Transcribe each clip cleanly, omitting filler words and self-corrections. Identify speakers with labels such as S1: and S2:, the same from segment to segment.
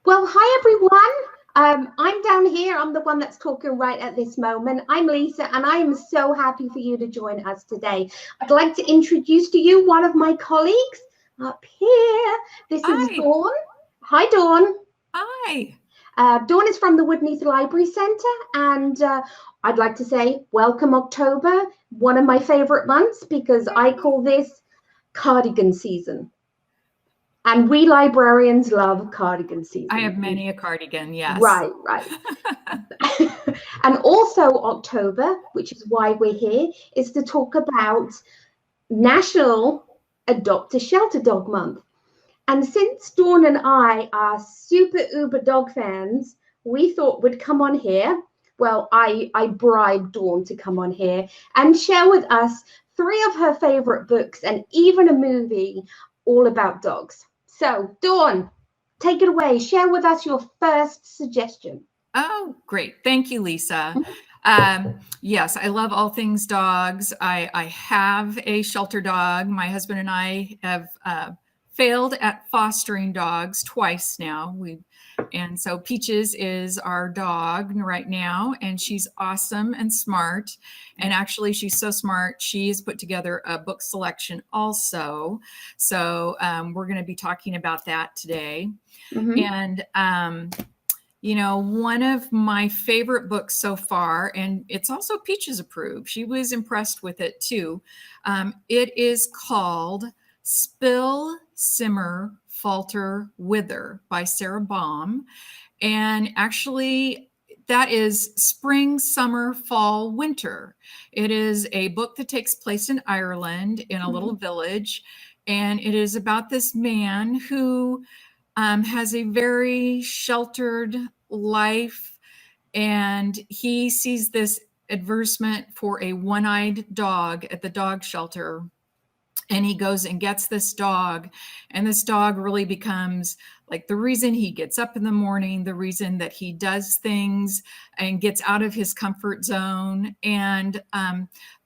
S1: Well, hi everyone. I'm down here. I'm the one that's talking right at this moment. I'm Lisa, and I am so happy for you to join us today. I'd like to introduce to you one of my colleagues up here. This is
S2: Hi.
S1: Dawn. Hi, Dawn.
S2: Hi.
S1: Dawn is from the Woodneath Library Centre, and I'd like to say welcome October, one of my favorite months because I call this cardigan season. And we librarians love cardigan
S2: I have
S1: season.
S2: many a cardigan, yes.
S1: Right, right. And also October, which is why we're here, is to talk about National Adopt a Shelter Dog Month. And since Dawn and I are super uber dog fans, we thought we'd come on here. Well, I bribed Dawn to come on here and share with us three of her favorite books and even a movie all about dogs. So, Dawn, take it away. Share with us your first suggestion.
S2: Oh, great. Thank you, Lisa. Yes, I love all things dogs. I have a shelter dog. My husband and I have failed at fostering dogs twice now. And so Peaches is our dog right now, and she's awesome and smart. And actually, she's so smart, she has put together a book selection also. So we're going to be talking about that today.
S1: Mm-hmm.
S2: And one of my favorite books so far, and it's also Peaches approved. She was impressed with it too. It is called Spill, Simmer, Falter, Wither by Sarah Baum. And actually, that is spring, summer, fall, winter. It is a book that takes place in Ireland in a little village. And it is about this man who has a very sheltered life, and he sees this advertisement for a one-eyed dog at the dog shelter, and he goes and gets this dog, and this dog really becomes like the reason he gets up in the morning, the reason that he does things and gets out of his comfort zone. And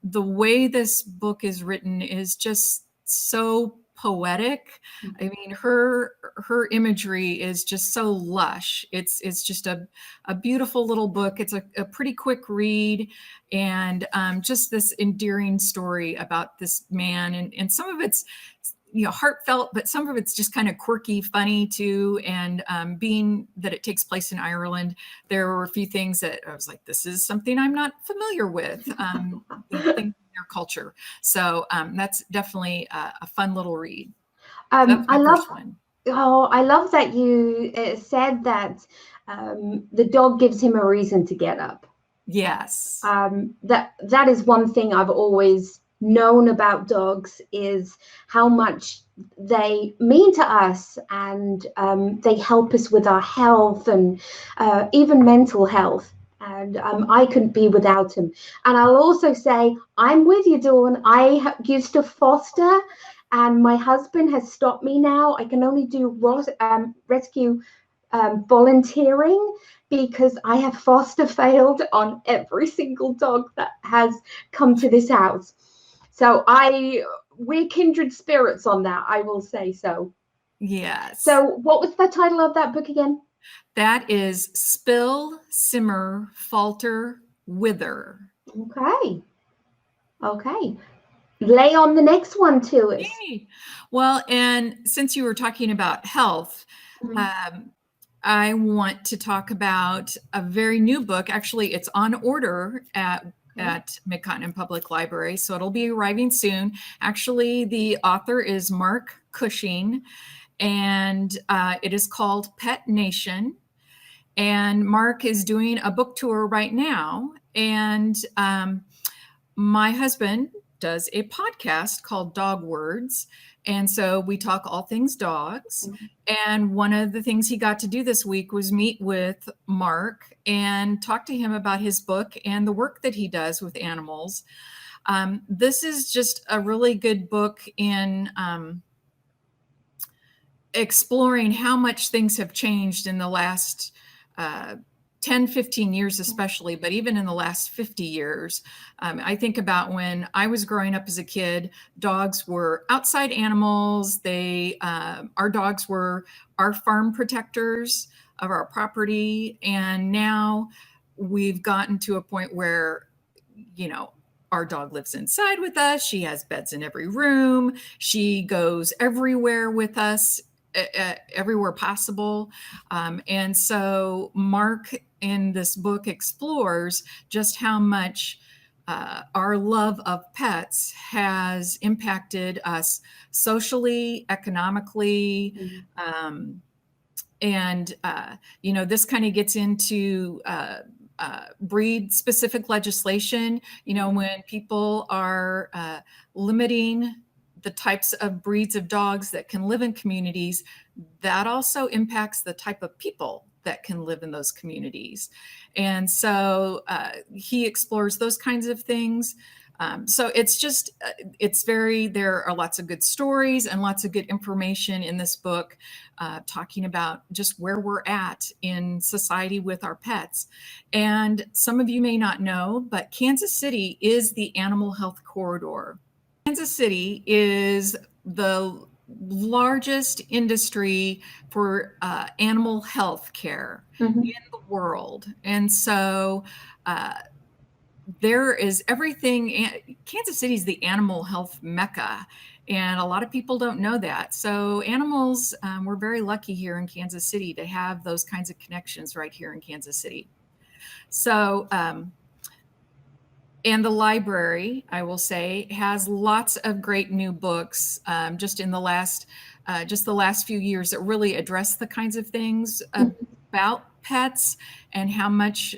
S2: the way this book is written is just so poetic. I mean, her imagery is just so lush. It's just a beautiful little book. It's a pretty quick read, and just this endearing story about this man, and some of it's heartfelt, but some of it's just kind of quirky, funny too. And being that it takes place in Ireland, there were a few things that I was like, this is something I'm not familiar with, things in their culture. So that's definitely a fun little read. So that's
S1: I
S2: my
S1: love.
S2: first one.
S1: Oh, I love that you said that the dog gives him a reason to get up.
S2: Yes.
S1: That is one thing I've always known about dogs is how much they mean to us, and they help us with our health and even mental health. And I couldn't be without him. And I'll also say I'm with you, Dawn. I used to foster, and my husband has stopped me now. I can only do rescue volunteering because I have foster failed on every single dog that has come to this house. So we're kindred spirits on that, I will say so.
S2: Yes.
S1: So what was the title of that book again?
S2: That is Spill, Simmer, Falter, Wither.
S1: Okay. Okay. Lay on the next one to us.
S2: Yay. Well, and since you were talking about health, I want to talk about a very new book. Actually, it's on order at Mid-Continent Public Library, so it'll be arriving soon. Actually, the author is Mark Cushing, and it is called Pet Nation. And Mark is doing a book tour right now. And my husband does a podcast called Dog Words. And so we talk all things dogs. And one of the things he got to do this week was meet with Mark and talk to him about his book and the work that he does with animals. This is just a really good book in exploring how much things have changed in the last 10, 15 years, especially, but even in the last 50 years. I think about when I was growing up as a kid, dogs were outside animals. Our dogs were our farm protectors. of our property. And now we've gotten to a point where, you know, our dog lives inside with us. She has beds in every room. She goes everywhere with us, everywhere possible. And so Mark in this book explores just how much our love of pets has impacted us socially, economically, and you know, this kind of gets into breed specific legislation. You know, when people are limiting the types of breeds of dogs that can live in communities, that also impacts the type of people that can live in those communities. And so he explores those kinds of things. So it's just, there are lots of good stories and lots of good information in this book talking about just where we're at in society with our pets. And some of you may not know, but Kansas City is the animal health corridor. Kansas City is the largest industry for animal health care in the world. And so there is everything. Kansas City is the animal health mecca, and a lot of people don't know that. So animals, we're very lucky here in Kansas City to have those kinds of connections right here in Kansas City. So, and the library, I will say, has lots of great new books just in the last few years that really address the kinds of things about pets and how much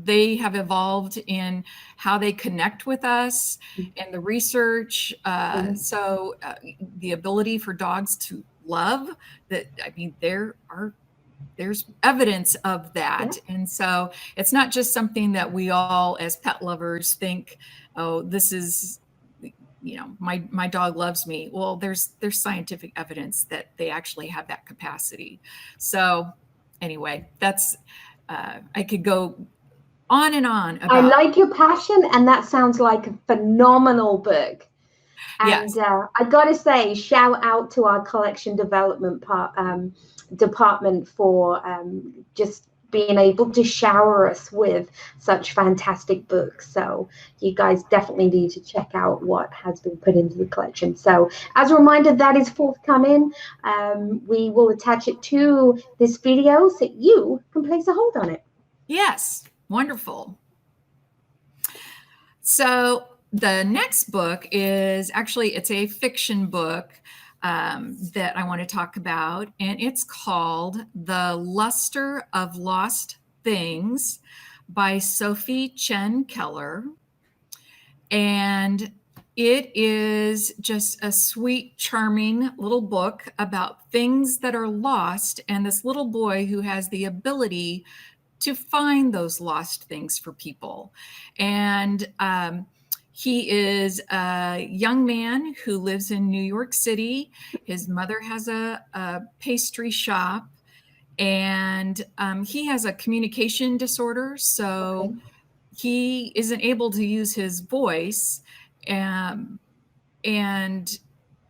S2: they have evolved in how they connect with us and the research. So the ability for dogs to love, that, I mean, there's evidence of that. And so it's not just something that we all as pet lovers think, oh, this is, you know, my dog loves me. Well, there's scientific evidence that they actually have that capacity. So anyway, that's I could go on and on about.
S1: I like your passion, and that sounds like a phenomenal book. And
S2: yes.
S1: I gotta say, shout out to our collection development department for just being able to shower us with such fantastic books. So you guys definitely need to check out what has been put into the collection. So as a reminder, that is forthcoming. We will attach it to this video so you can place a hold on it.
S2: Yes, wonderful. So the next book is actually, it's a fiction book that I want to talk about, and it's called The Luster of Lost Things by Sophie Chen Keller. And it is just a sweet, charming little book about things that are lost and this little boy who has the ability to find those lost things for people. And he is a young man who lives in New York City. His mother has a pastry shop, and he has a communication disorder. So he isn't able to use his voice. And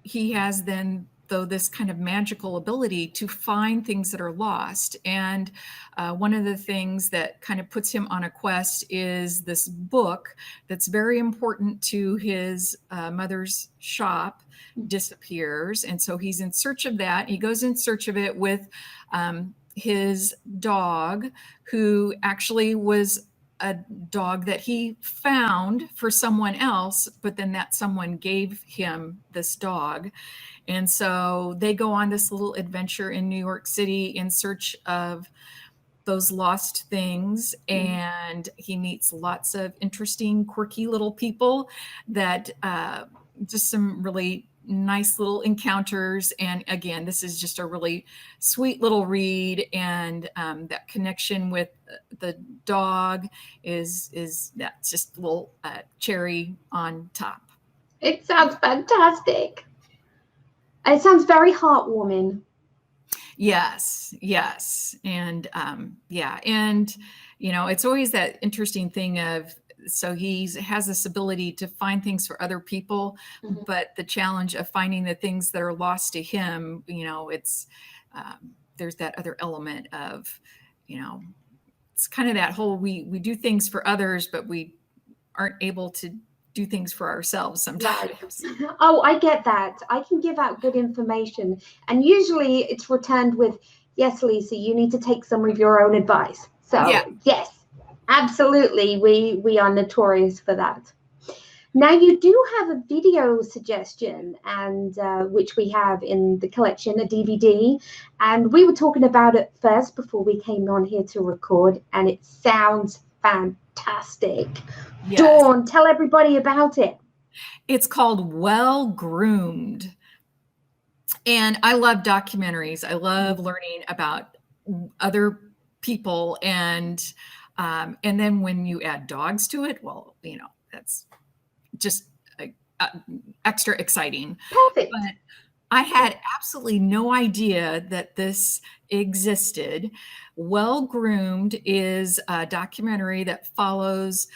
S2: he has then, though, this kind of magical ability to find things that are lost. And one of the things that kind of puts him on a quest is this book that's very important to his mother's shop disappears. And so he's in search of that. He goes in search of it with his dog, who actually was a dog that he found for someone else, but then that someone gave him this dog. And so they go on this little adventure in New York City in search of those lost things. And he meets lots of interesting, quirky little people that just some really nice little encounters. And again, this is just a really sweet little read. And that connection with the dog is that's just a little cherry on top.
S1: It sounds fantastic. It sounds very heartwarming.
S2: Yes. And yeah. And, you know, it's always that interesting thing of so he has this ability to find things for other people, but the challenge of finding the things that are lost to him, it's there's that other element of, it's kind of that whole we do things for others, but we aren't able to do things for ourselves sometimes.
S1: Right. Oh, I get that. I can give out good information, and usually it's returned with, yes, Lisa, you need to take some of your own advice. So
S2: Yeah.
S1: yes, absolutely. We are notorious for that. Now you do have a video suggestion, and which we have in the collection, a DVD, and we were talking about it first before we came on here to record, and it sounds fantastic.
S2: Yes.
S1: Dawn, tell everybody about it.
S2: It's called Well Groomed. And I love documentaries. I love learning about other people. And then when you add dogs to it, well, that's just extra exciting.
S1: Perfect.
S2: But I had absolutely no idea that this existed. Well Groomed is a documentary that follows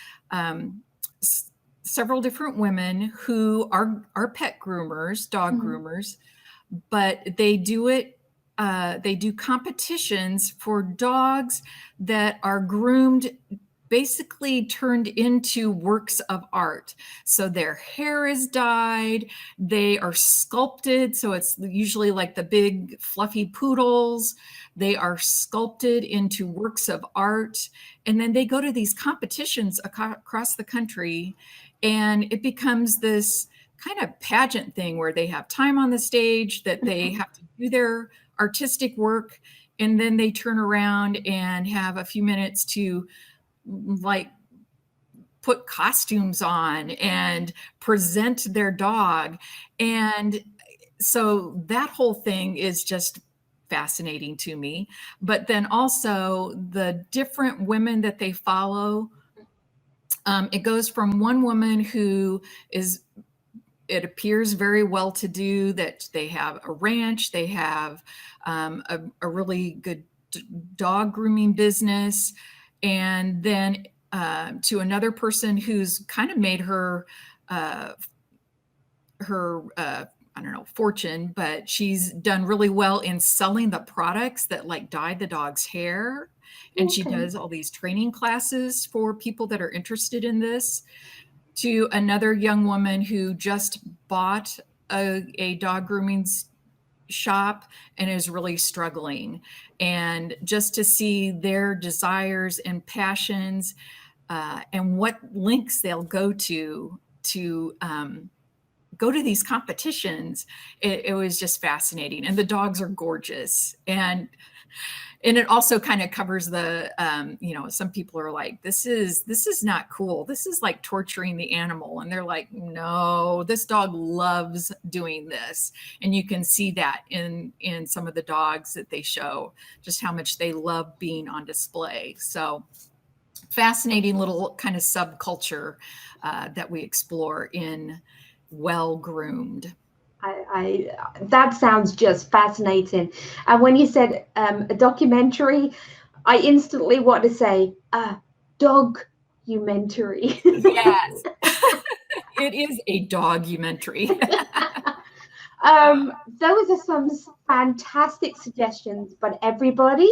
S2: several different women who are pet groomers, dog groomers, but they do it. They do competitions for dogs that are groomed, basically turned into works of art. So their hair is dyed, they are sculpted. So it's usually like the big fluffy poodles. They are sculpted into works of art. And then they go to these competitions across the country, and it becomes this kind of pageant thing where they have time on the stage that they have to do their artistic work, and then they turn around and have a few minutes to like put costumes on and present their dog. And so that whole thing is just fascinating to me. But then also the different women that they follow, it goes from one woman who is, it appears very well to do, that they have a ranch, they have a really good dog grooming business, and then to another person who's kind of made her I don't know, fortune, but she's done really well in selling the products that like dye the dog's hair. And she does all these training classes for people that are interested in this. To another young woman who just bought a dog grooming shop and is really struggling. And just to see their desires and passions and what links they'll go to go to these competitions, it was just fascinating. And the dogs are gorgeous. And it also kind of covers the, some people are like, this is not cool. This is like torturing the animal. And they're like, no, this dog loves doing this. And you can see that in some of the dogs that they show, just how much they love being on display. So fascinating little kind of subculture that we explore in Well Groomed.
S1: That sounds just fascinating. And when you said a documentary, I instantly want to say dog-umentary.
S2: Yes, it is a dog-umentary.
S1: Those are some fantastic suggestions, but everybody,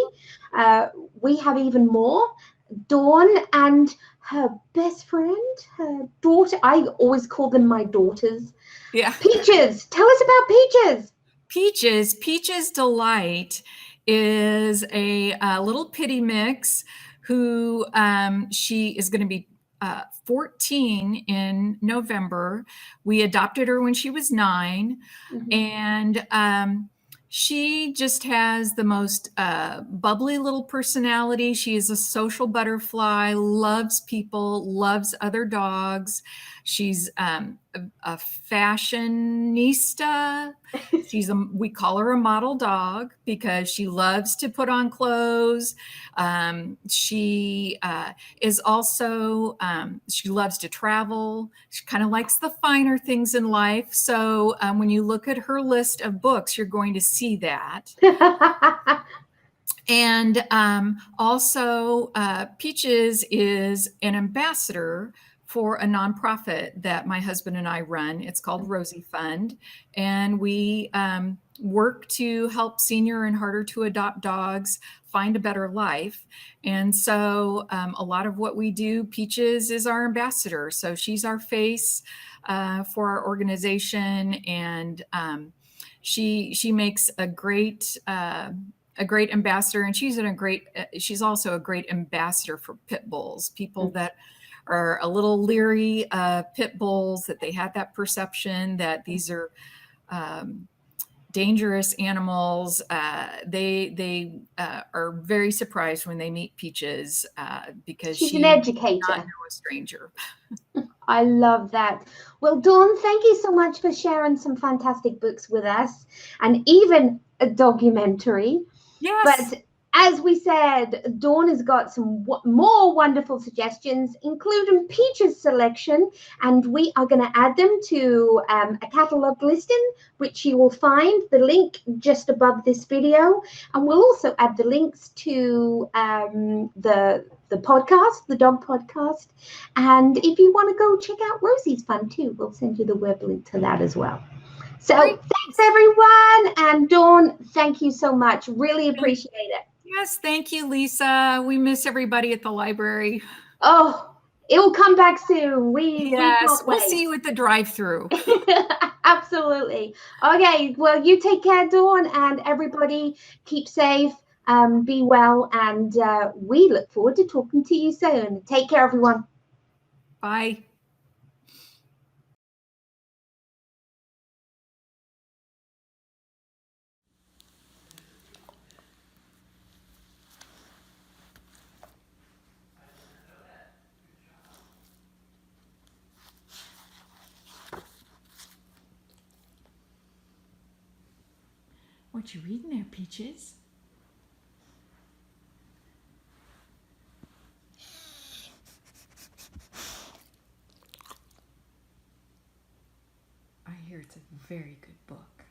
S1: we have even more. Dawn and her best friend, her daughter, I always call them my daughters.
S2: Yeah.
S1: Peaches, tell us about Peaches.
S2: Peaches Delight is a little pitty mix who she is going to be 14 in November. We adopted her when she was 9. And she just has the most bubbly little personality. She is a social butterfly, loves people, loves other dogs. She's a fashionista. We call her a model dog because she loves to put on clothes. She is also, she loves to travel. She kind of likes the finer things in life. So when you look at her list of books, you're going to see that. And also, Peaches is an ambassador for a nonprofit that my husband and I run. It's called Rosie Fund. And we work to help senior and harder to adopt dogs find a better life. And so a lot of what we do, Peaches is our ambassador. So she's our face for our organization. And she makes a great ambassador, and she's also a great ambassador for pit bulls, people that are a little leery of pit bulls, that they have that perception that these are dangerous animals. They are very surprised when they meet Peaches because
S1: she's
S2: she
S1: an educator,
S2: does not know a stranger.
S1: I love that. Well, Dawn, thank you so much for sharing some fantastic books with us, and even a documentary.
S2: Yes.
S1: But as we said, Dawn has got some more wonderful suggestions, including Peach's selection, and we are going to add them to a catalogue listing, which you will find the link just above this video. And we'll also add the links to the podcast, the dog podcast. And if you want to go check out Rosie's Fund too, we'll send you the web link to that as well. So thanks, everyone. And Dawn, thank you so much. Really appreciate it.
S2: Yes, thank you, Lisa. We miss everybody at the library.
S1: Oh, it will come back soon.
S2: We'll see you at the drive-through.
S1: Absolutely. Okay, well, you take care, Dawn, and everybody keep safe, be well, and we look forward to talking to you soon. Take care, everyone.
S2: Bye. What you reading there, Peaches? I hear it's a very good book.